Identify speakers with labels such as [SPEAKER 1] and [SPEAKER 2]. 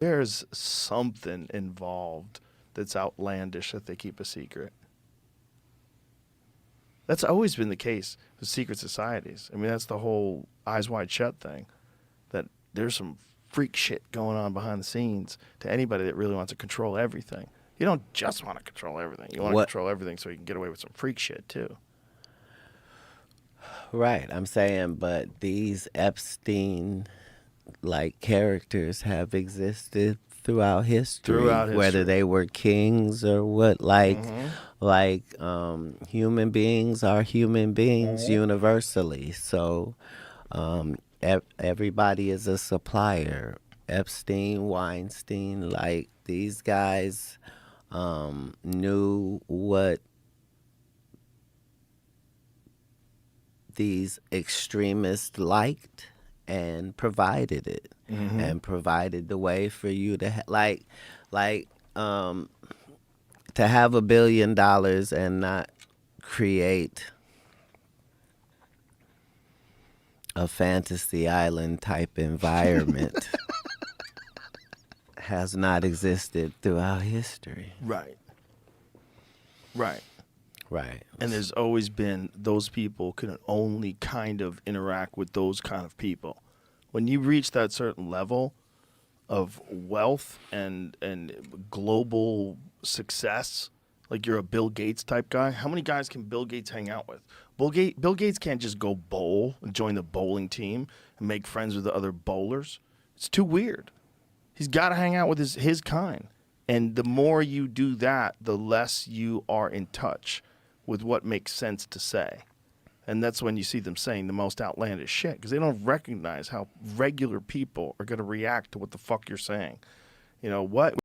[SPEAKER 1] There's something involved that's outlandish that they keep a secret. That's always been the case with secret societies. I mean, that's the whole eyes wide shut thing. That there's some freak shit going on behind the scenes to anybody that really wants to control everything. You don't just want to control everything. You want to control everything so you can get away with some freak shit too.
[SPEAKER 2] Right, I'm saying, but these Epstein-like characters have existed throughout history, whether they were kings or what. Human beings are human beings universally. So everybody is a supplier. Epstein, Weinstein, like these guys knew what these extremists liked and provided it, and provided the way for you to to have $1 billion and not create a fantasy island type environment has not existed throughout history.
[SPEAKER 1] Right. Right.
[SPEAKER 2] Right.
[SPEAKER 1] And there's always been those people can only kind of interact with those kind of people. When you reach that certain level of wealth and global success, like you're a Bill Gates type guy, how many guys can Bill Gates hang out with? Bill Gates can't just go bowl and join the bowling team and make friends with the other bowlers. It's too weird. He's got to hang out with his kind. And the more you do that, the less you are in touch with what makes sense to say. And that's when you see them saying the most outlandish shit, because they don't recognize how regular people are going to react to what the fuck you're saying. You know, what